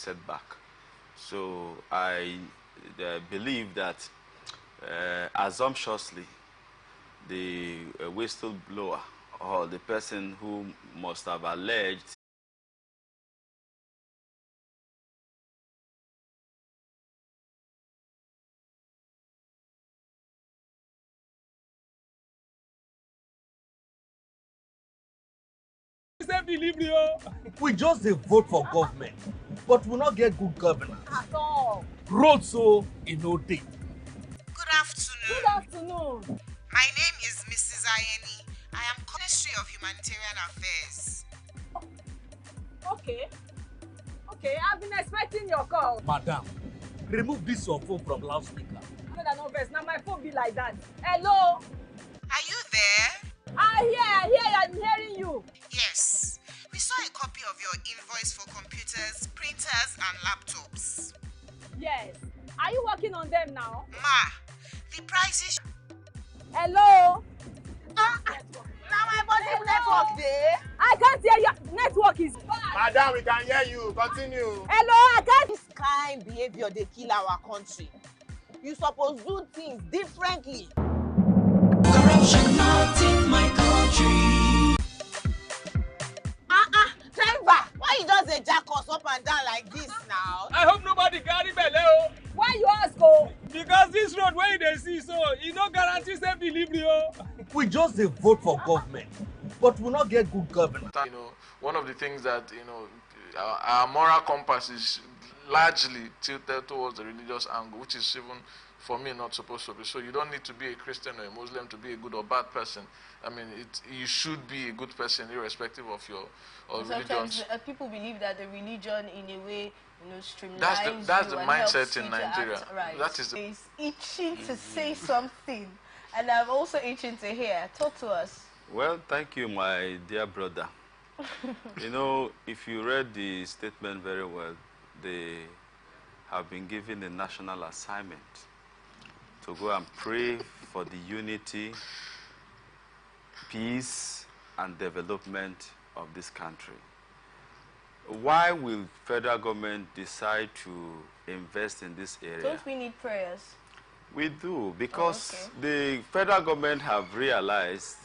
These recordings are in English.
setback. So I believe that assumptuously, the whistleblower or the person who must have alleged we just dey vote for government, but we not get good governance. At all. Road so e no dey. Good afternoon. Good afternoon. My name is Mrs. Ayeni. I am Ministry of Humanitarian Affairs. Okay. Okay, I've been expecting your call. Madam, remove this your phone from loudspeaker. No vex. Now my phone be like that. Hello? Are you there? I hear, I'm hearing you. Yes. We saw a copy of your invoice for computers, printers, and laptops. Yes. Are you working on them now? Ma, the prices. Hello? Now my body network there. I can't hear you. Network is bad. Madam, we can hear you. Continue. Hello, I can't. This kind behavior they kill our country. You suppose do things differently. Corruption not in my country. Driver, why you just dey jack us up and down like this now? I hope nobody carry belle. Why you ask, oh? Because this road where they see so, it no guarantee safe delivery. We just dey vote for government, but we not get good governance. You know, one of the things that, you know, our moral compass is largely tilted towards the religious angle, which is even, for me, not supposed to be. So you don't need to be a Christian or a Muslim to be a good or bad person. I mean, you should be a good person irrespective of your religion. Sometimes people believe that the religion, in a way, streamlines that's the you and mindset helps in you Nigeria. To act right. That is It's itching to say something, and I'm also itching to hear. Talk to us. Well, thank you, my dear brother. You know, if you read the statement very well, they have been given a national assignment to go and pray for the unity, peace, and development of this country. Why will federal government decide to invest in this area? Don't we need prayers? We do, because the federal government have realized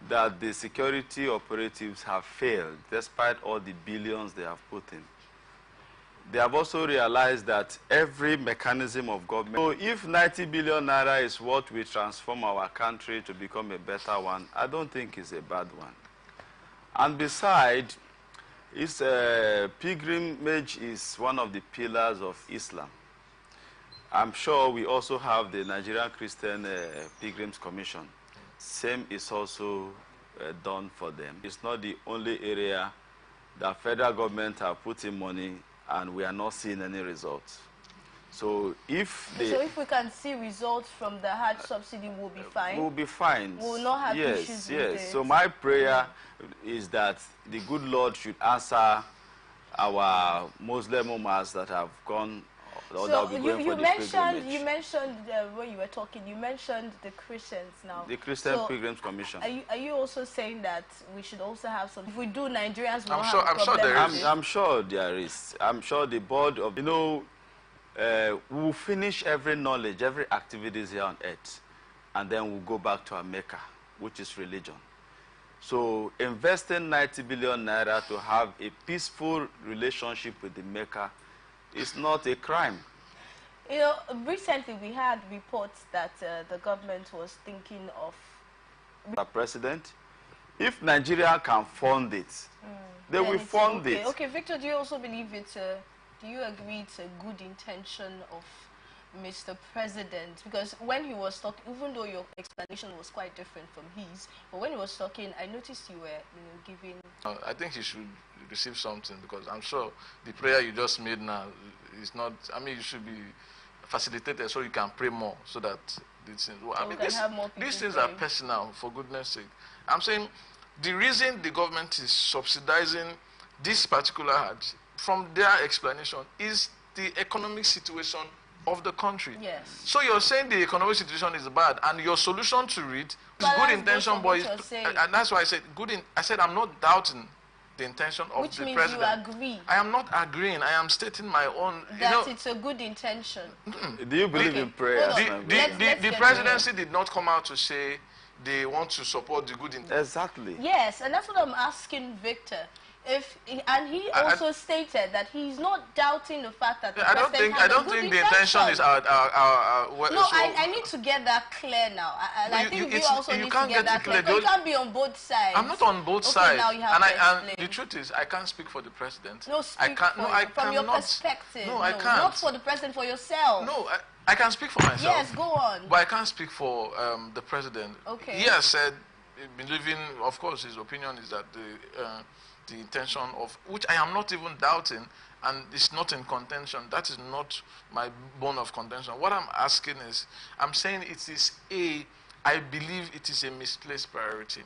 that the security operatives have failed despite all the billions they have put in. They have also realized that every mechanism of government, so if 90 billion naira is what will transform our country to become a better one, I don't think it's a bad one. And besides, pilgrimage is one of the pillars of Islam. I'm sure we also have the Nigerian Christian Pilgrims Commission. Same is also done for them. It's not the only area that federal government have put in money and we are not seeing any results. So if we can see results from the Hajj subsidy, we'll be fine. We'll be fine. We'll not have issues with it. So my prayer is that the good Lord should answer our Muslim ummahs that have gone. So you mentioned when you were talking, you mentioned the Christians now. The Christian Pilgrims Commission. Are you also saying that we should also have some? If we do, Nigerians will I'm sure there is. I'm sure there is. I'm sure the board of, we will finish every knowledge, every activities here on earth, and then we'll go back to our Mecca, which is religion. So investing 90 billion naira to have a peaceful relationship with the Mecca is not a crime. You know, recently we had reports that the government was thinking of... The president, if Nigeria can fund it, they will fund it. Okay, Victor, do you also believe it's do you agree it's a good intention of Mr. President? Because when he was talking, even though your explanation was quite different from his, but when he was talking, I noticed you were giving... I think he should receive something, because I'm sure the prayer you just made now is not... I mean, you should be facilitated so you can pray more, so that these things... Well, I mean, these things are personal, for goodness sake. I'm saying the reason the government is subsidizing this particular Hajj, from their explanation, is the economic situation of the country. Yes. So you're saying the economic situation is bad, and your solution to it is good intention, but and that's why I said I said I'm not doubting the intention of Which the means president. you agree. I am not agreeing. I am stating my own. That it's a good intention. Do you believe in prayer? The presidency did not come out to say they want to support the good intention. Exactly. Yes, and that's what I'm asking Victor. And he also stated that he's not doubting the fact that the I don't think the intention is our no, I need to get that clear now. I think you also need to get that clear. It can't be on both sides. I'm not on both sides. Now you have to explain. And the truth is, I can't speak for the president. No, from your perspective. No, I can't. Not for the president, for yourself. No, I can speak for myself. Yes, go on. But I can't speak for the president. Okay. He has said, believing, of course, his opinion is that the intention of, which I am not even doubting, and it's not in contention. That is not my bone of contention. What I'm asking is, I'm saying I believe it is a misplaced priority.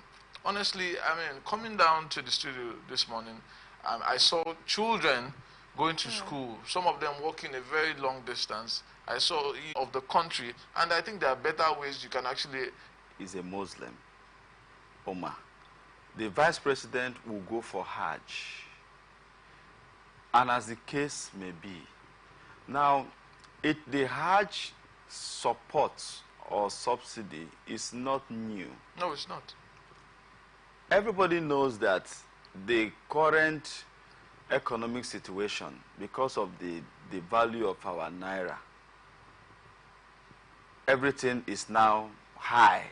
Honestly, I mean, coming down to the studio this morning, I saw children going to school, some of them walking a very long distance. I saw of the country, and I think there are better ways you can actually... Is a Muslim, Omar. The vice president will go for Hajj. And as the case may be. Now, the Hajj support or subsidy is not new. No, it's not. Everybody knows that the current economic situation, because of the value of our naira, everything is now high.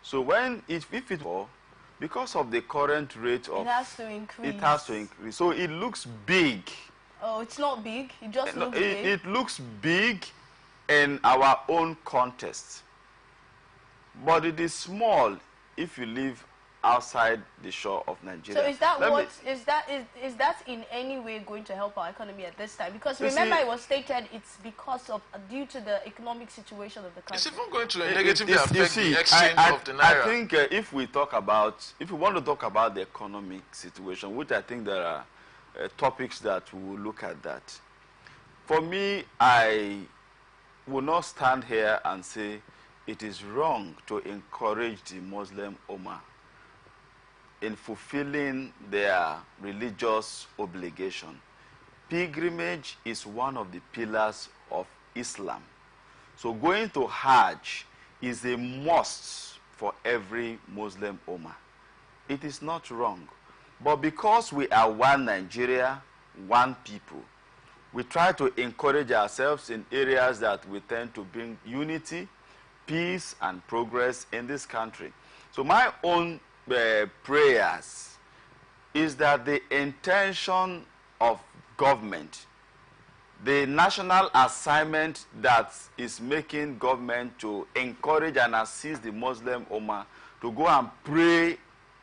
So if it were, because of the current rate of... It has to increase. It has to increase. So it looks big. Oh, it's not big. It just looks big. It looks big in our own context. But it is small if you live outside the shore of Nigeria. So is that in any way going to help our economy at this time? Because remember, it was stated it's because of due to the economic situation of the country. It's even going to negatively affect the exchange of the naira. I think if we want to talk about the economic situation, which I think there are topics that we will look at that. For me, I will not stand here and say it is wrong to encourage the Muslim Ummah in fulfilling their religious obligation. Pilgrimage is one of the pillars of Islam. So going to Hajj is a must for every Muslim Ummah. It is not wrong. But because we are one Nigeria, one people, we try to encourage ourselves in areas that we tend to bring unity, peace, and progress in this country. So my own prayers is that the intention of government, the national assignment that is making government to encourage and assist the Muslim Ummah to go and pray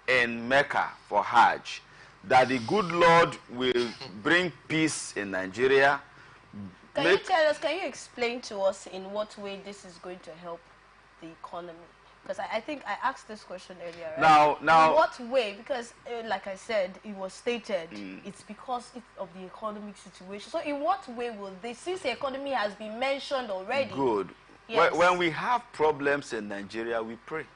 in Mecca for Hajj, that the good Lord will bring peace in Nigeria. Can you explain to us in what way this is going to help the economy? Because I think I asked this question earlier, right? Now, in what way? Because, like I said, it was stated it's because of the economic situation. So in what way will this, since the economy has been mentioned already? Good. Yes. When we have problems in Nigeria, we pray.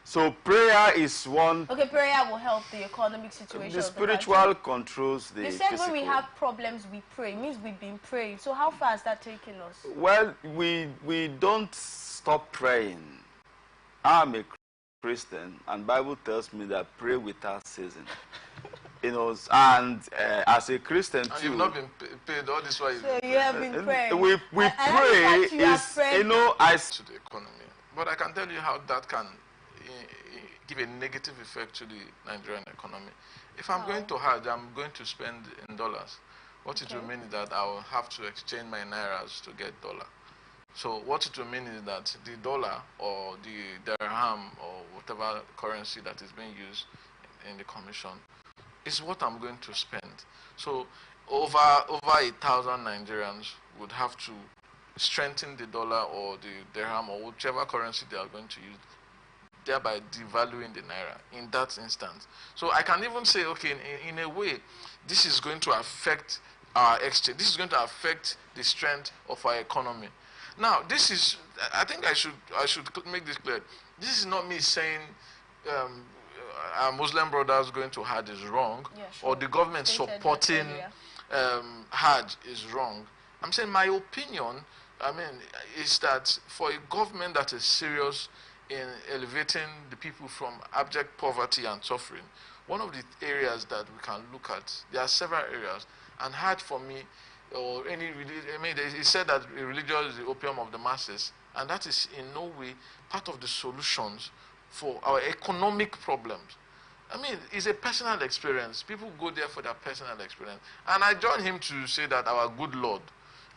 So prayer is one... Okay, prayer will help the economic situation. The spiritual controls the physical. You said when we have problems, we pray. It means we've been praying. So how far has that taken us? Well, we don't stop praying. I'm a Christian, and Bible tells me that pray without ceasing. You know, and as a Christian and too... you've not been paid all this while. So you have been praying. We pray is, you know, to the economy. But I can tell you how that can give a negative effect to the Nigerian economy. If I'm going to Hajj, I'm going to spend in dollars. What it will mean is that I will have to exchange my nairas to get dollar. So what it will mean is that the dollar or the dirham or whatever currency that is being used in the commission is what I'm going to spend. So over 1,000 Nigerians would have to strengthen the dollar or the dirham or whichever currency they are going to use, thereby devaluing the naira in that instance. So I can even say, okay, in a way, this is going to affect our exchange. This is going to affect the strength of our economy. Now, this is, I think I should make this clear. This is not me saying our Muslim brothers going to Hajj is wrong, or the government supporting Hajj is wrong. I'm saying my opinion, is that for a government that is serious in elevating the people from abject poverty and suffering, one of the areas that we can look at, there are several areas, and Hajj for me, or any religion, it said that religion is the opium of the masses, and that is in no way part of the solutions for our economic problems. It's a personal experience. People go there for their personal experience. And I join him to say that our good Lord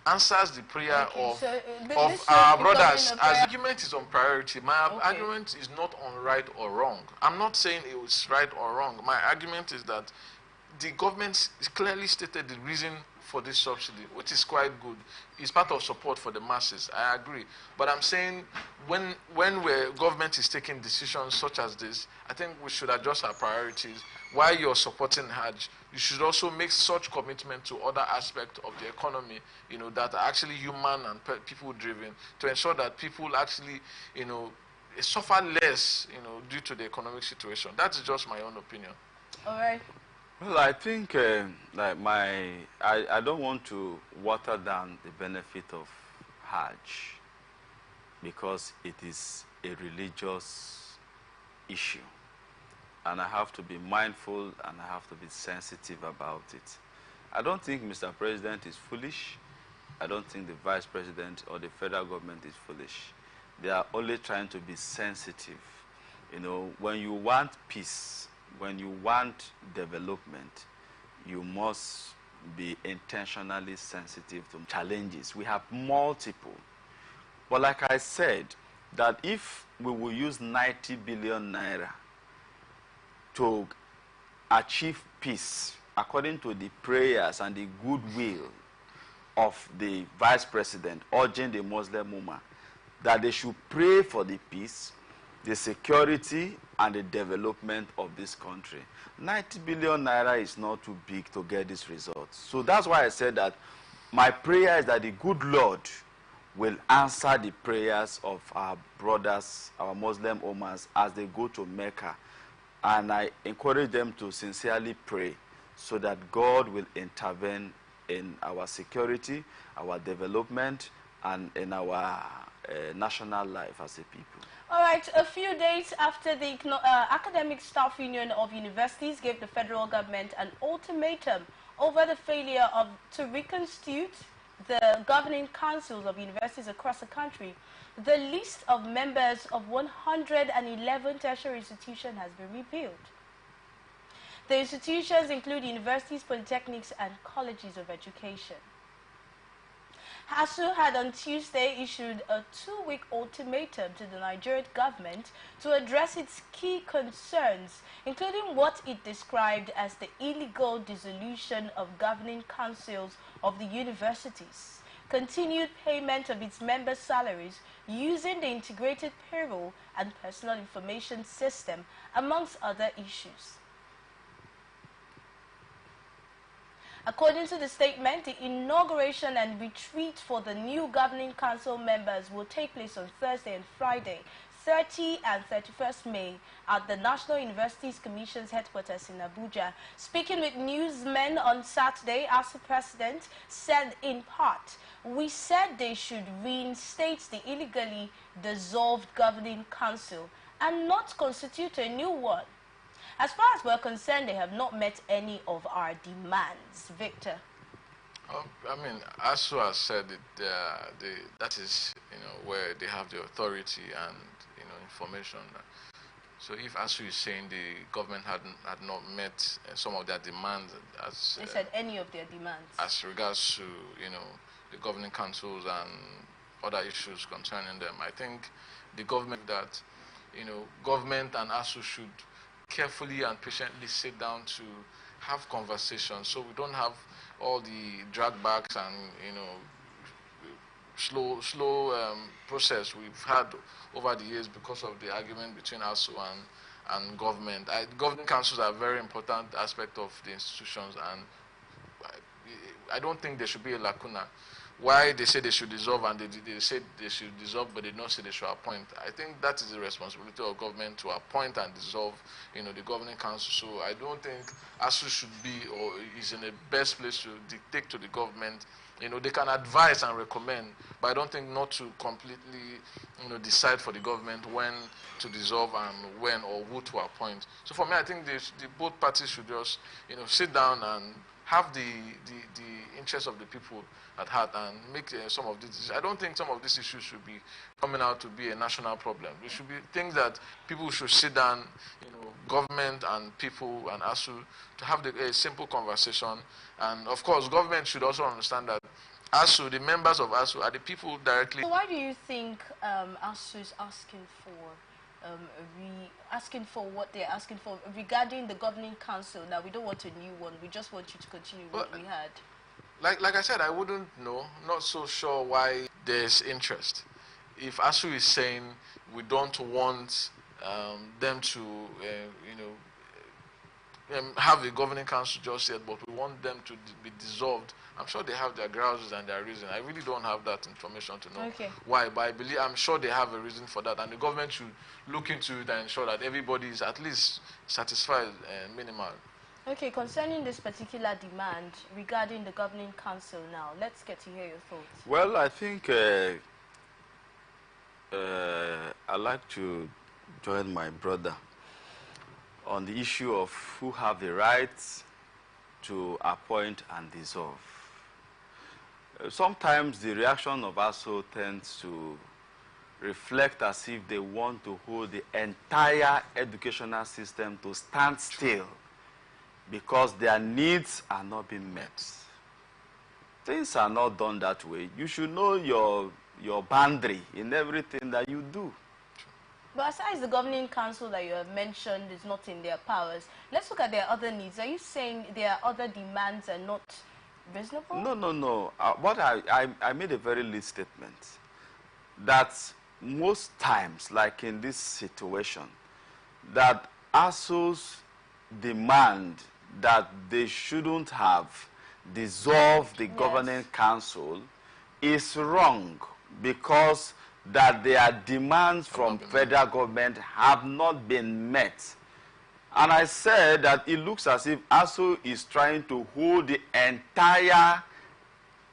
answers the prayer of our brothers. As argument is on priority, my argument is not on right or wrong. I'm not saying it was right or wrong. My argument is that the government clearly stated the reason for this subsidy, which is quite good. It's part of support for the masses. I agree. But I'm saying when government is taking decisions such as this, I think we should adjust our priorities. While you're supporting Hajj, you should also make such commitment to other aspects of the economy, that are actually human and people-driven, to ensure that people actually, suffer less, due to the economic situation. That's just my own opinion. All right. Well, I think I don't want to water down the benefit of Hajj because it is a religious issue. And I have to be mindful and I have to be sensitive about it. I don't think Mr. President is foolish. I don't think the Vice President or the federal government is foolish. They are only trying to be sensitive. When you want peace, when you want development, you must be intentionally sensitive to challenges. We have multiple. But like I said, that if we will use 90 billion naira to achieve peace, according to the prayers and the goodwill of the Vice President, urging the Muslim Ummah, that they should pray for the peace, the security, and the development of this country. 90 billion naira is not too big to get this result. So that's why I said that my prayer is that the good Lord will answer the prayers of our brothers, our Muslim Ummahs, as they go to Mecca. And I encourage them to sincerely pray so that God will intervene in our security, our development, and in our national life as a people. All right, a few days after the Academic Staff Union of Universities gave the federal government an ultimatum over the failure to reconstitute the governing councils of universities across the country, the list of members of 111 tertiary institutions has been revealed. The institutions include universities, polytechnics, and colleges of education. ASU had on Tuesday issued a 2-week ultimatum to the Nigerian government to address its key concerns, including what it described as the illegal dissolution of governing councils of the universities, continued payment of its members' salaries using the integrated payroll and personal information system, amongst other issues. According to the statement, the inauguration and retreat for the new governing council members will take place on Thursday and Friday, 30 and 31st May, at the National Universities Commission's headquarters in Abuja. Speaking with newsmen on Saturday, ASU president said in part, "We said they should reinstate the illegally dissolved governing council and not constitute a new one. As far as we're concerned, they have not met any of our demands." Victor. ASU has said that is, where they have the authority and, information. So if ASU is saying the government had not met some of their demands, as they said any of their demands, as regards to, the governing councils and other issues concerning them, I think the government government and ASU should carefully and patiently sit down to have conversations, so we don't have all the dragbacks and slow process we've had over the years because of the argument between ASU and government. Governing councils are a very important aspect of the institutions, and I don't think there should be a lacuna. Why they say they should dissolve and they say they should dissolve, but they don't say they should appoint. I think that is the responsibility of government to appoint and dissolve, the governing council. So I don't think ASU should be or is in the best place to dictate to the government. They can advise and recommend, but I don't think not to completely, decide for the government when to dissolve and when or who to appoint. So for me, I think both parties should just, sit down and have the interests of the people at heart and make some of these. I don't think some of these issues should be coming out to be a national problem. It should be things that people should sit down, government and people and ASU, to have a simple conversation. And of course, government should also understand that ASU, the members of ASU, are the people directly. So why do you think ASU is asking for what they're asking for regarding the governing council? Now, we don't want a new one. We just want you to continue what we had. Like I said, I wouldn't know. Not so sure why there's interest. If ASU is saying we don't want them to, have a governing council just yet, but we want them to be dissolved, I'm sure they have their grounds and their reason. I really don't have that information to know why, but I'm sure they have a reason for that, and the government should look into it and ensure that everybody is at least satisfied minimal. Okay, concerning this particular demand regarding the governing council now, let's get to hear your thoughts. Well, I think I'd like to join my brother on the issue of who have the rights to appoint and dissolve. Sometimes the reaction of ASU tends to reflect as if they want to hold the entire educational system to stand still because their needs are not being met. Things are not done that way. You should know your boundary in everything that you do. But aside the governing council that you have mentioned is not in their powers, let's look at their other needs. Are you saying their other demands are not reasonable? No. What I made a very lead statement that most times, like in this situation, that ASU's demand that they shouldn't have dissolved the governing council is wrong, because that their demands from federal government have not been met. And I said that it looks as if ASU is trying to hold the entire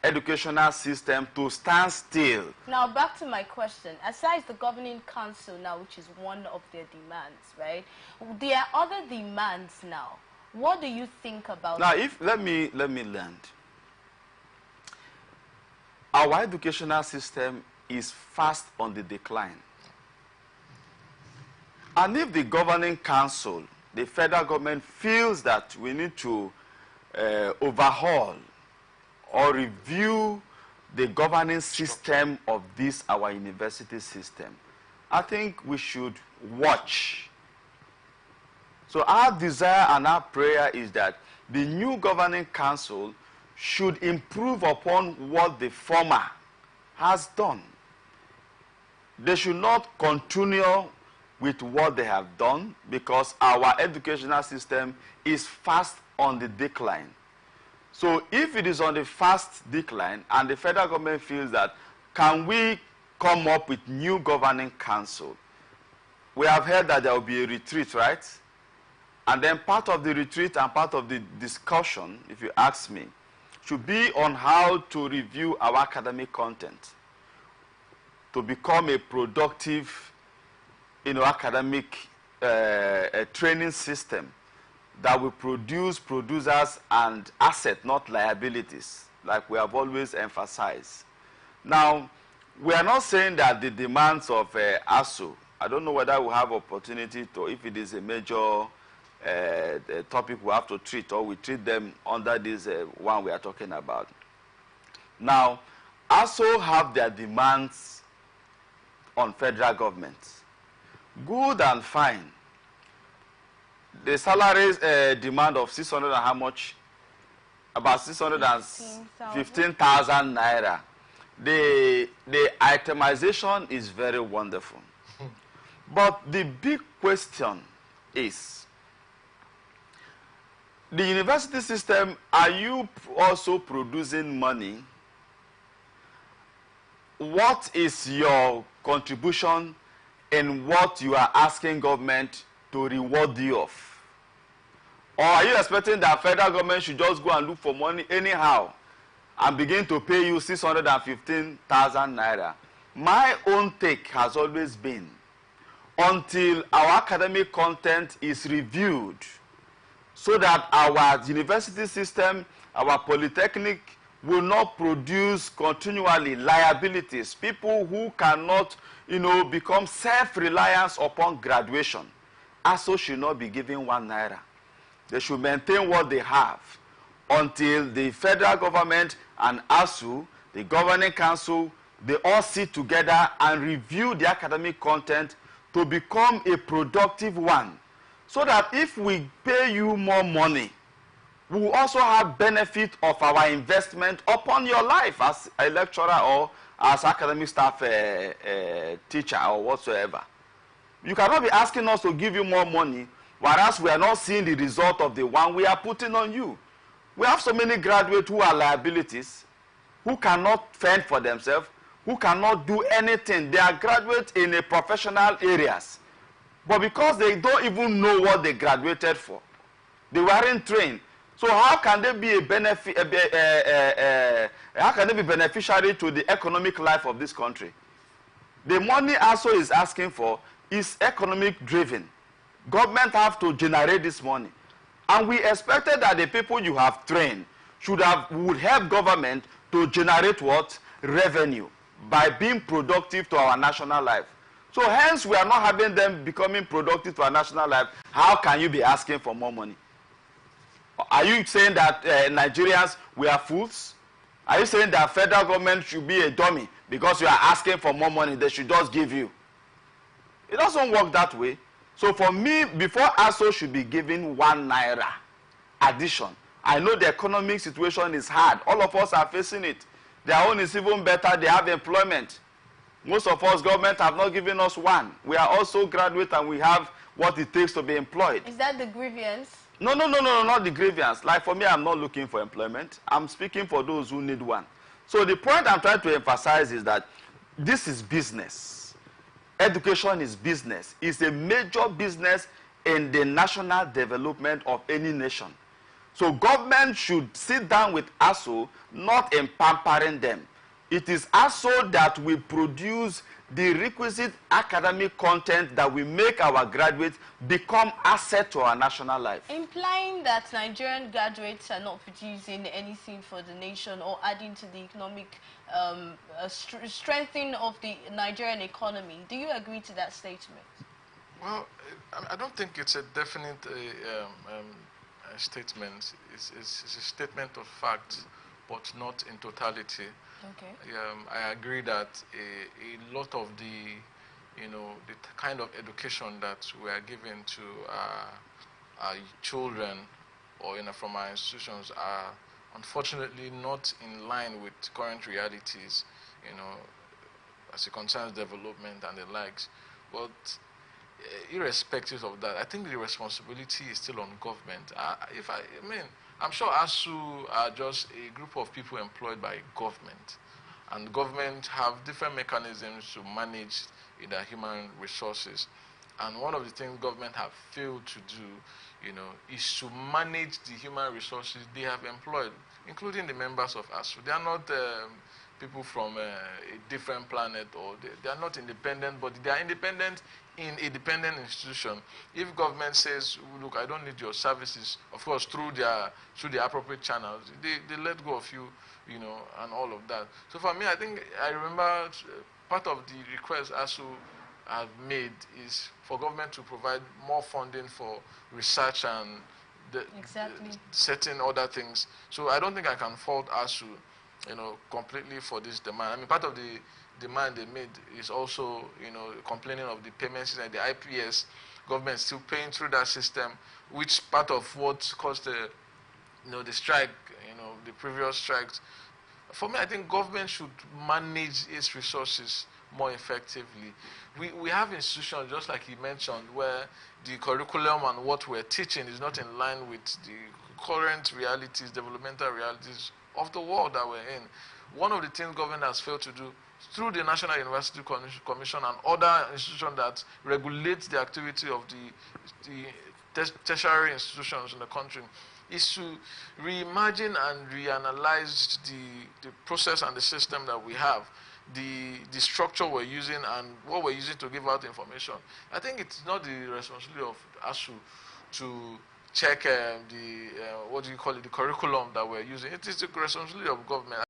educational system to stand still. Now, back to my question. Aside the governing council now, which is one of their demands, right? There are other demands now. What do you think about now? Let me land. Our educational system is fast on the decline. And if the governing council, the federal government, feels that we need to overhaul or review the governing system of this, our university system, I think we should watch. So our desire and our prayer is that the new governing council should improve upon what the former has done. They should not continue with what they have done, because our educational system is fast on the decline. So if it is on the fast decline and the federal government feels that, can we come up with new governing council? We have heard that there will be a retreat, right? And then part of the retreat and part of the discussion, if you ask me, should be on how to review our academic content to become a productive, academic training system that will produce producers and assets, not liabilities, like we have always emphasized. Now, we are not saying that the demands of ASU, I don't know whether we have opportunity to, if it is a major topic we have to treat, or we treat them under this one we are talking about. Now, ASU have their demands on federal government. Good and fine. The salaries demand of 600 and how much? About 615,000 naira. The itemization is very wonderful. But the big question is, the university system, are you also producing money? What is your contribution in what you are asking government to reward you of? Or are you expecting that federal government should just go and look for money anyhow and begin to pay you 615,000 naira? My own take has always been, until our academic content is reviewed, so that our university system, our polytechnic will not produce continually liabilities, people who cannot, become self-reliant upon graduation. ASO should not be given 1 naira. They should maintain what they have until the federal government and ASU, the governing council, they all sit together and review the academic content to become a productive one. So that if we pay you more money, we will also have benefit of our investment upon your life as a lecturer or as academic staff teacher or whatsoever. You cannot be asking us to give you more money, whereas we are not seeing the result of the one we are putting on you. We have so many graduates who are liabilities, who cannot fend for themselves, who cannot do anything. They are graduates in a professional areas. But because they don't even know what they graduated for, they weren't trained. So how can they be how can they be beneficiary to the economic life of this country? The money ASO is asking for is economic driven. Government have to generate this money. And we expected that the people you have trained would help government to generate what? Revenue by being productive to our national life. So hence we are not having them becoming productive to our national life. How can you be asking for more money? Are you saying that Nigerians, we are fools? Are you saying that federal government should be a dummy because you are asking for more money, they should just give you? It doesn't work that way. So for me, before ASO should be given 1 naira addition, I know the economic situation is hard. All of us are facing it. Their own is even better. They have employment. Most of us, government have not given us 1. We are also graduate and we have what it takes to be employed. Is that the grievance? No, not the grievance. Like for me, I'm not looking for employment. I'm speaking for those who need one. So the point I'm trying to emphasize is that this is business. Education is business. It's a major business in the national development of any nation. So government should sit down with ASO, not in pampering them. It is ASO that will produce the requisite academic content that will make our graduates become asset to our national life. Implying that Nigerian graduates are not producing anything for the nation or adding to the economic strengthening of the Nigerian economy. Do you agree to that statement? Well, I don't think it's a definite statement. It's a statement of fact, but not in totality. Okay. I agree that a lot of the kind of education that we are giving to our children or from our institutions are unfortunately not in line with current realities, as it concerns development and the likes. But irrespective of that, I think the responsibility is still on government. I'm sure ASU are just a group of people employed by government, and government have different mechanisms to manage their human resources. And one of the things government have failed to do, is to manage the human resources they have employed, including the members of ASU. They are not people from a different planet, or they are not independent, but they are independent in a dependent institution. If government says, look, I don't need your services, of course, through the appropriate channels, they let go of you, and all of that. So for me, I remember part of the request ASU have made is for government to provide more funding for research and certain other things. So I don't think I can fault ASU, completely for this demand. Part of the demand they made is also, complaining of the payments and the IPS, government still paying through that system, which part of what caused the strike, the previous strikes. For me, I think government should manage its resources more effectively. We have institutions, just like he mentioned, where the curriculum and what we're teaching is not in line with the current realities, developmental realities of the world that we're in. One of the things government has failed to do through the National University Commission and other institutions that regulate the activity of the tertiary institutions in the country is to reimagine and reanalyze the process and the system that we have, the structure we're using and what we're using to give out information. I think it's not the responsibility of ASU to check what do you call it, the curriculum that we're using. It is the responsibility of government.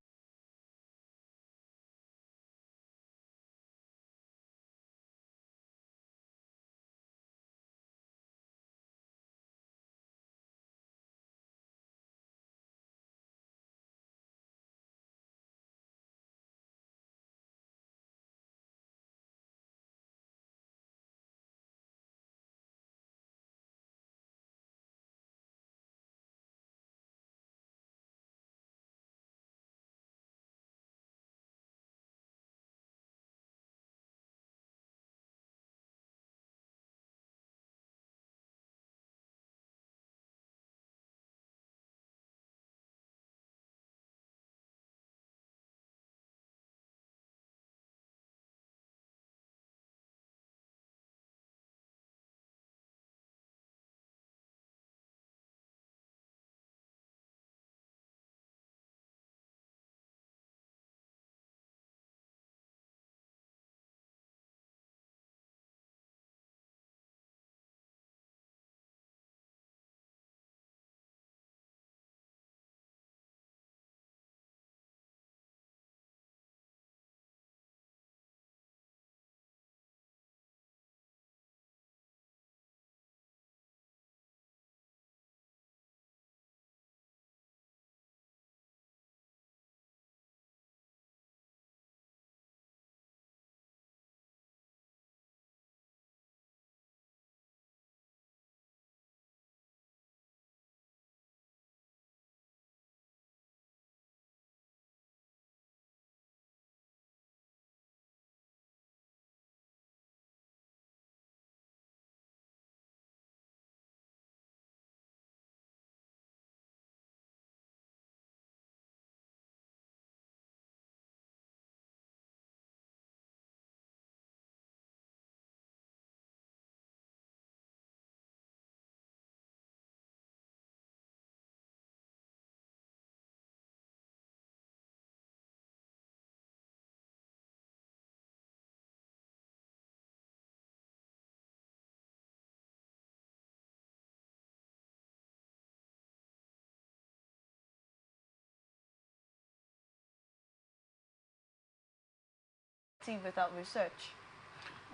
Without research?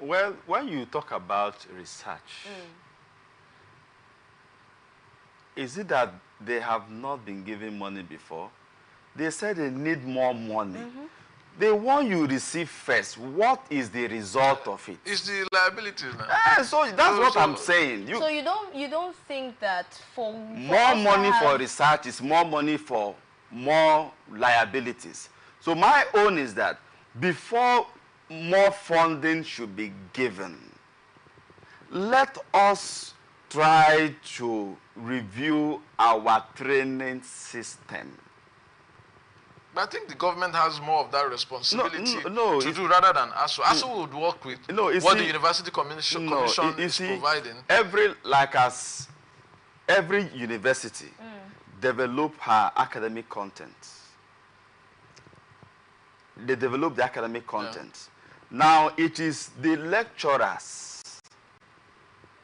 Well, when you talk about research, is it that they have not been given money before? They said they need more money. They want you to receive first. What is the result of it? It's the liabilities now. So that's what I'm saying. So you don't think that for more money for research is more money for more liabilities. So my own is that before more funding should be given, let us try to review our training system. But I think the government has more of that responsibility to do rather than ASU. ASU would work with what the University Commission is providing. Every university develop her academic content. They develop the academic content. Now, it is the lecturers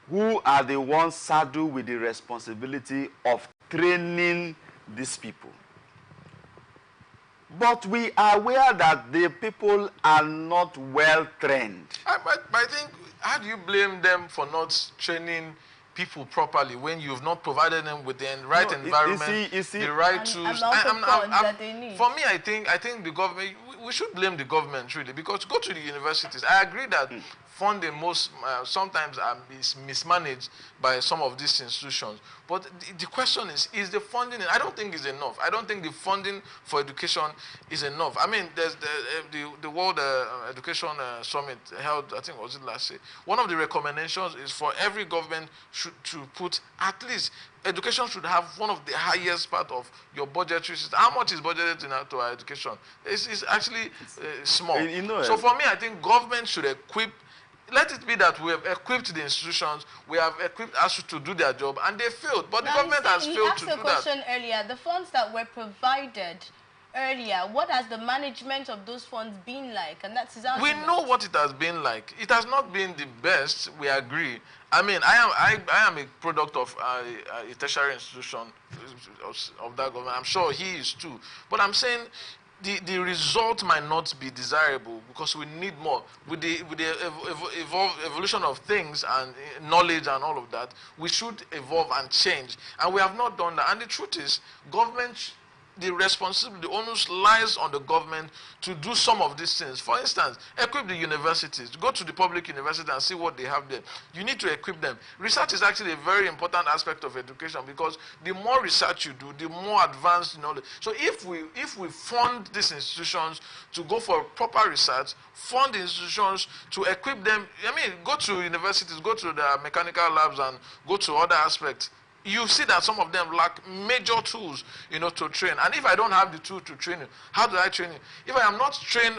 who are the ones saddled with the responsibility of training these people. But we are aware that the people are not well trained. But I think, how do you blame them for not training people properly when you've not provided them with the right environment, the right tools? That they need. For me, I think the government, we should blame the government really, because go to the universities. I agree that funding sometimes is mismanaged by some of these institutions. But the question is the funding? I don't think it's enough. I don't think the funding for education is enough. I mean, there's the World Education Summit held, I think was it last year. One of the recommendations is for every government to put at least education should have one of the highest part of your budgetary system. How much is budgeted to our education? It's actually small. You know, so for me, I think government should equip. Let it be that we have equipped the institutions, we have equipped us to do their job, and they failed. But the government has failed to do that. You asked a question earlier. The funds that were provided earlier, what has the management of those funds been like? And that's his argument. We know what it has been like. It has not been the best, we agree. I mean, I am a product of a tertiary institution of that government. I'm sure he is too. But I'm saying the result might not be desirable because we need more. With the evolution of things and knowledge and all of that, we should evolve and change. And we have not done that. And the truth is, government, the responsibility, the onus lies on the government to do some of these things. For instance, equip the universities. Go to the public university and see what they have there. You need to equip them. Research is actually a very important aspect of education because the more research you do, the more advanced knowledge. So if we fund these institutions to go for proper research, fund the institutions to equip them, I mean, go to universities, go to the mechanical labs and go to other aspects. You see that some of them lack major tools, to train. And if I don't have the tool to train you, how do I train you? If I am not trained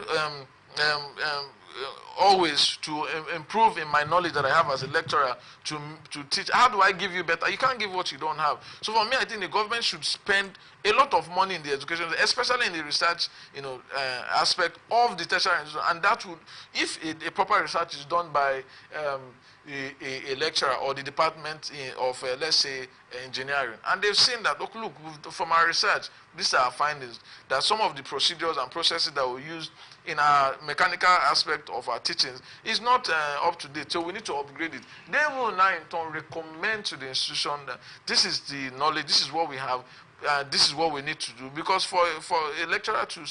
always to improve in my knowledge that I have as a lecturer to teach, how do I give you better? You can't give what you don't have. So for me, I think the government should spend a lot of money in the education, especially in the research, aspect of the tertiary institution. And that would, if a proper research is done by a lecturer or the department of, let's say, engineering, and they've seen that, look, from our research, these are our findings, that some of the procedures and processes that we use in our mechanical aspect of our teachings is not up to date, so we need to upgrade it. They will now in turn recommend to the institution that this is the knowledge, this is what we have, this is what we need to do. Because for a lecturer to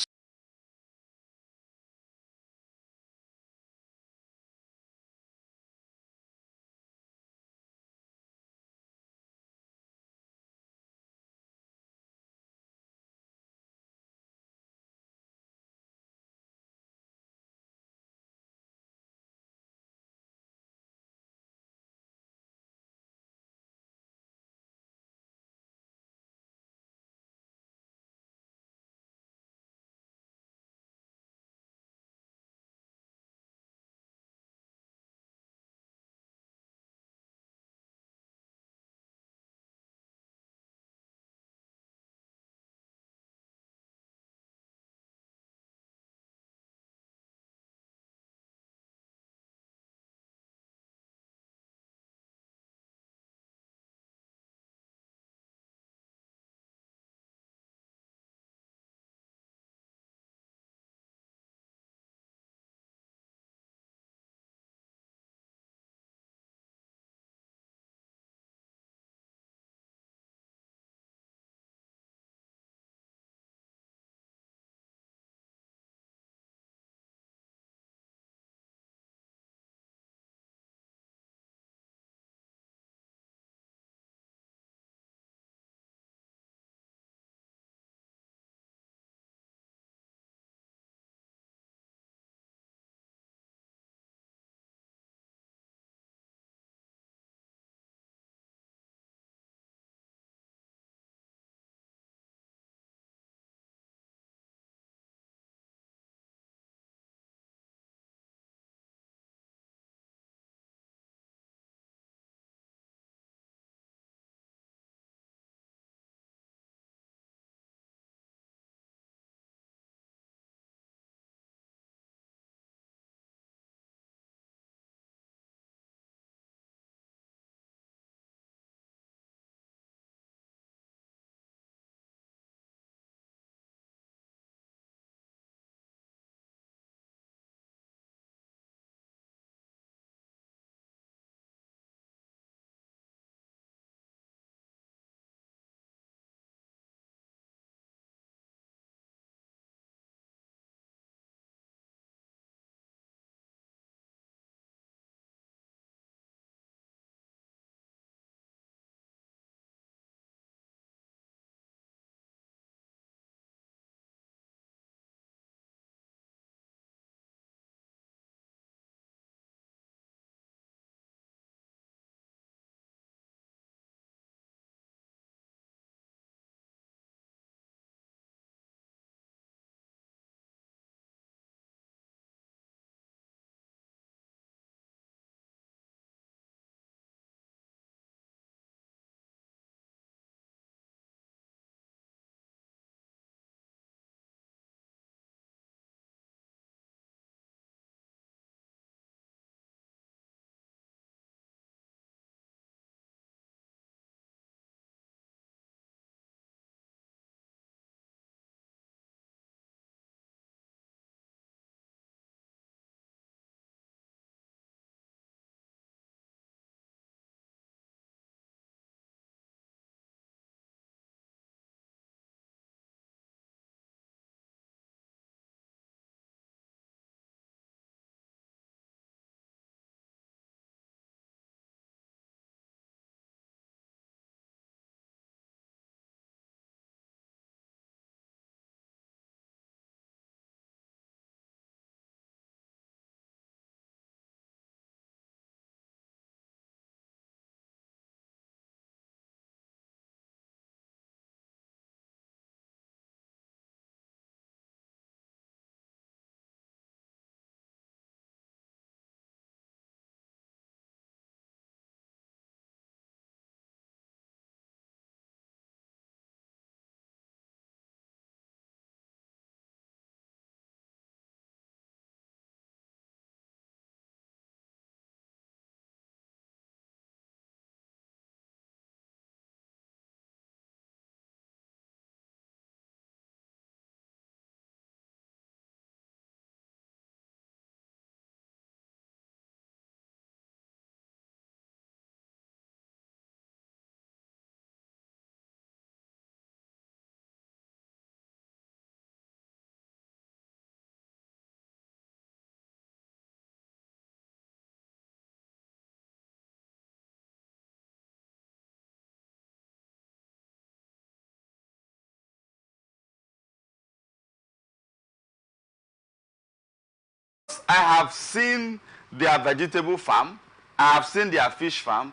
I have seen their vegetable farm. I have seen their fish farm.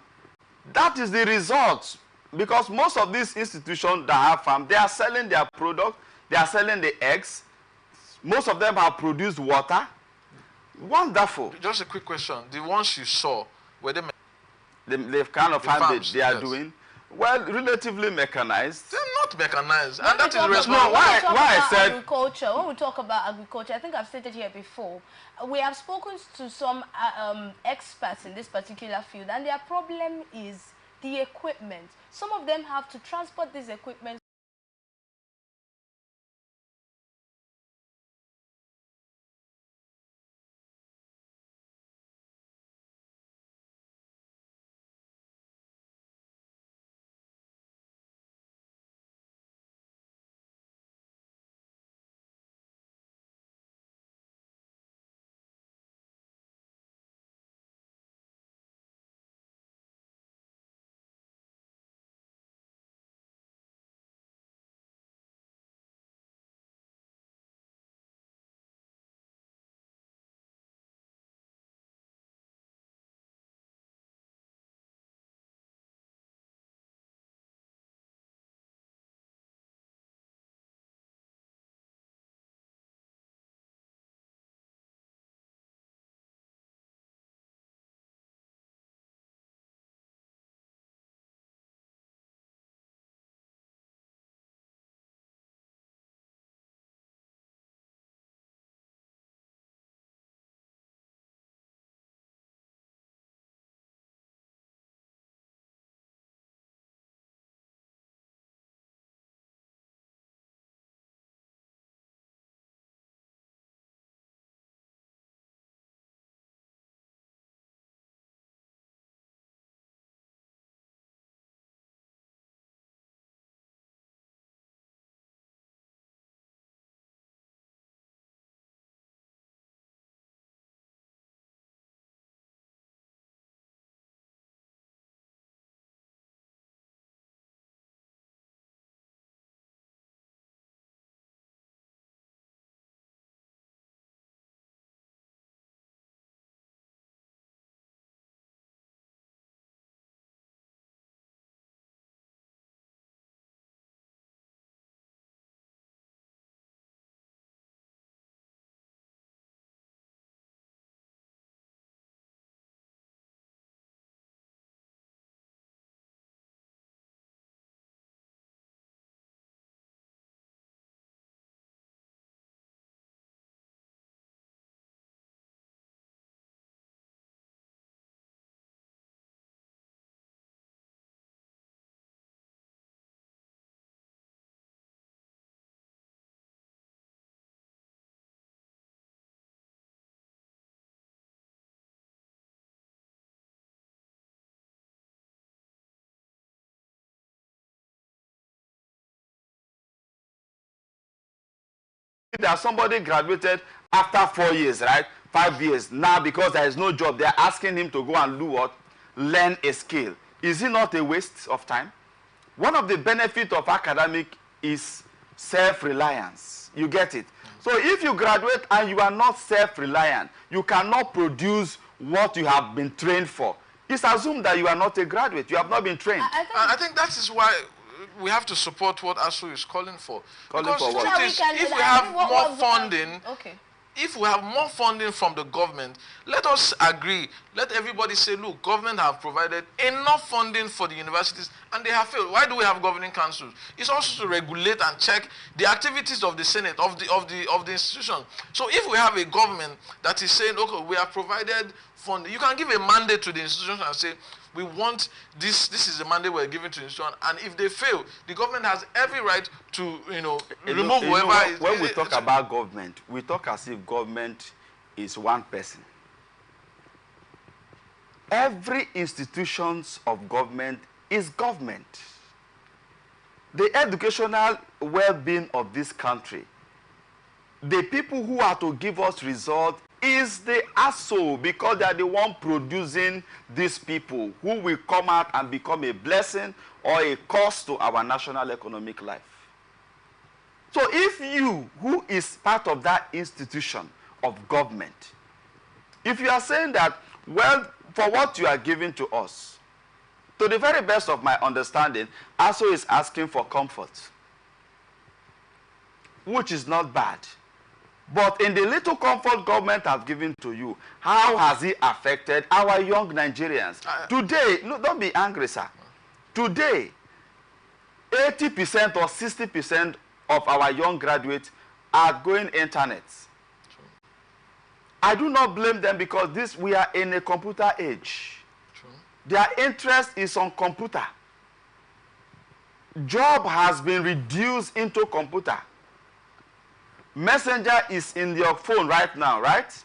That is the result. Because most of these institutions that have farm, they are selling their product. They are selling the eggs. Most of them have produced water. Wonderful. Just a quick question. The ones you saw, were they... The kind of farm farms, they are yes. doing, well, relatively mechanized. They're not mechanized. When And that is we responsible. talk why I about said- agriculture, when we talk about agriculture, I think I've stated here before, we have spoken to some experts in this particular field, and their problem is the equipment. Some of them have to transport this equipment. That somebody graduated after 4 years, right? 5 years. Now, because there is no job, they're asking him to go and do what? Learn a skill. Is it not a waste of time? One of the benefits of academic is self-reliance. You get it? So if you graduate and you are not self-reliant, you cannot produce what you have been trained for. It's assumed that you are not a graduate. You have not been trained. I think that is why we have to support what ASU is calling for. Calling because for what? the truth is, if we have more funding, if we have more funding from the government, let us agree. Let everybody say, look, government have provided enough funding for the universities and they have failed. Why do we have governing councils? It's also to regulate and check the activities of the Senate, of the institution. So if we have a government that is saying, okay, we have provided funding, you can give a mandate to the institution and say, we want this is the mandate we're giving to the institution, and if they fail, the government has every right to, remove whoever is... When we talk about government, we talk as if government is one person. Every institutions of government is government. The educational well-being of this country, the people who are to give us results is the ASO, because they are the one producing these people who will come out and become a blessing or a cost to our national economic life. So if you, who is part of that institution of government, If you are saying that, well, for what you are giving to us, to the very best of my understanding, ASO is asking for comfort, which is not bad. But in the little comfort government has given to you, how has it affected our young Nigerians? Today, no, don't be angry, sir. Today, 80% or 60% of our young graduates are going internet. True. I do not blame them because we are in a computer age. True. Their interest is on computer. Job has been reduced into computer. Messenger is in your phone right now, right?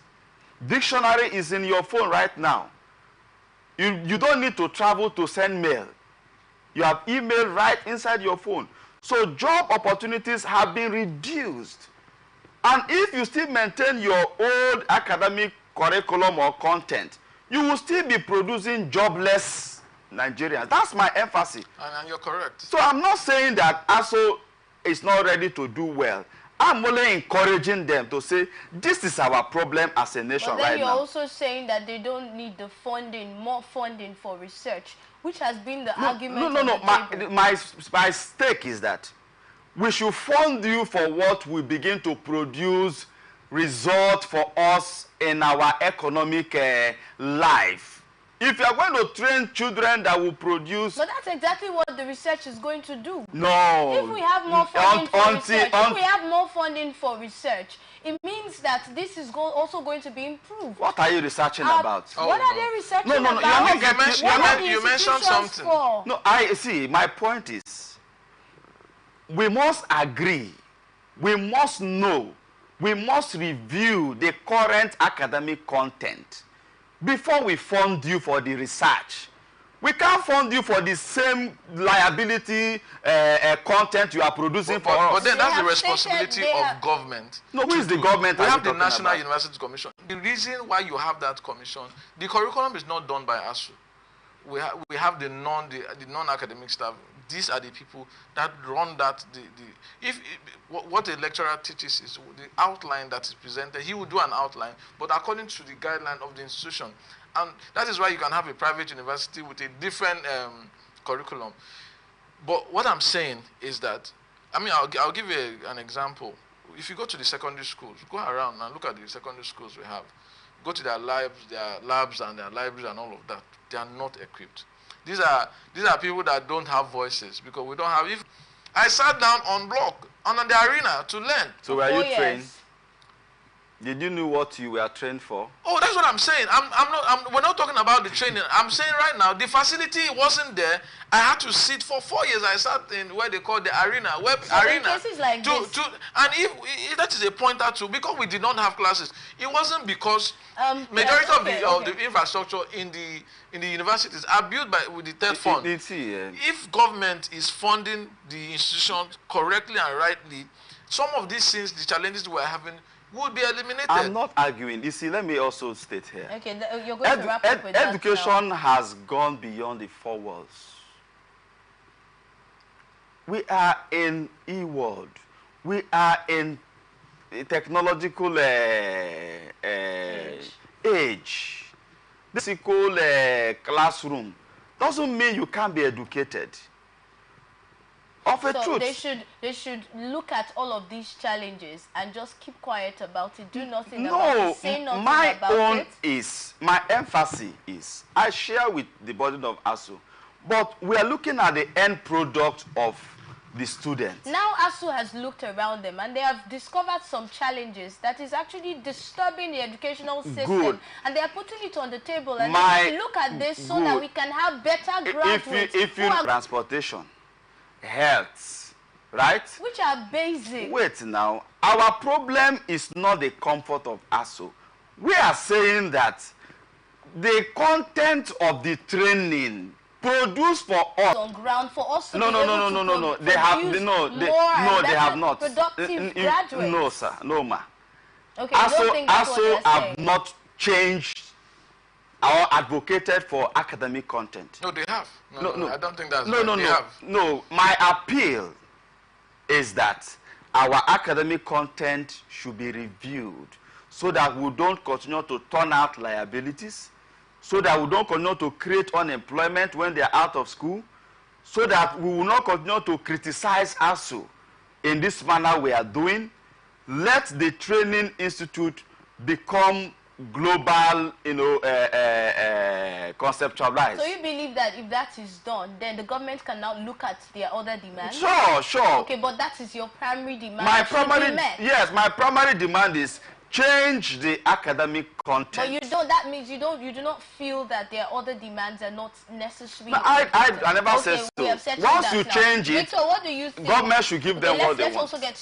Dictionary is in your phone right now. You don't need to travel to send mail. You have email right inside your phone. So job opportunities have been reduced. And if you still maintain your old academic curriculum or content, you will still be producing jobless Nigerians. That's my emphasis. And you're correct. So I'm not saying that ASO is not ready to do well. I'm only encouraging them to say, this is our problem as a nation right now. But then you're also saying that they don't need the funding, more funding for research, which has been the argument. No. My stake is that we should fund you for what we begin to produce result for us in our economic life. If you are going to train children that will produce... But that's exactly what the research is going to do. No. If we have more funding for research, it means that this is also going to be improved. What are you researching about? What are they researching about? You mentioned something. No, see, my point is, we must agree, we must know, we must review the current academic content before we fund you for the research. We can't fund you for the same liability content you are producing for us. But then that's the responsibility of government. No, who is the government? We have the National University Commission. The reason why you have that commission, the curriculum is not done by ASU. We have the non-academic staff. These are the people that run that. What a lecturer teaches is the outline that is presented. He will do an outline, but according to the guideline of the institution. And that is why you can have a private university with a different curriculum. But what I'm saying is that, I mean, I'll give you an example. If you go to the secondary schools, go around and look at the secondary schools we have. Go to their labs and their libraries and all of that. They are not equipped. These are people that don't have voices because we don't have. If I sat down on block on the arena to learn. So were you trained? Did you know what you were trained for? Oh, that's what I'm saying. We're not talking about the training. I'm saying right now, the facility wasn't there. I had to sit for 4 years. I sat in where they call the arena, arena. Cases like and if that is a pointer too, because we did not have classes, it wasn't because majority of the infrastructure in the universities are built with the TED fund. If government is funding the institution correctly and rightly, some of these things, the challenges we're having, would be eliminated. I'm not arguing. You see, let me also state here. Okay, you're going to wrap up with that. Education has gone beyond the 4 walls. We are in e-world. We are in a technological age. The physical classroom doesn't mean you can't be educated. So they should look at all of these challenges and just keep quiet about it, do nothing about it, say nothing about it. My emphasis is, I share with the burden of ASU, but we are looking at the end product of the students. Now ASU has looked around them and they have discovered some challenges that is actually disturbing the educational system. Good. And they are putting it on the table and they need to look at this so that we can have better graduates. If you transportation, health, right? Which are basic. Wait now. Our problem is not the comfort of ASU. We are saying that the content of the training produced for us on ground for us to no. They have not. Productive graduates. No, sir. No, ma. Okay, ASU have not changed or advocated for academic content. No, they have. No, I don't think that's No, my appeal is that our academic content should be reviewed so that we don't continue to turn out liabilities, so that we don't continue to create unemployment when they are out of school, so that we will not continue to criticize ASU in this manner we are doing. Let the training institute become global, conceptualized. So you believe that if that is done, then the government can now look at their other demands? Sure. Okay, but that is your primary demand. My primary demand is change the academic content. But you don't. That means you do not feel that their other demands are not necessary. No, I never said so. Once you change it, Victor, what do you think? Government should give them what they want. Let's also get to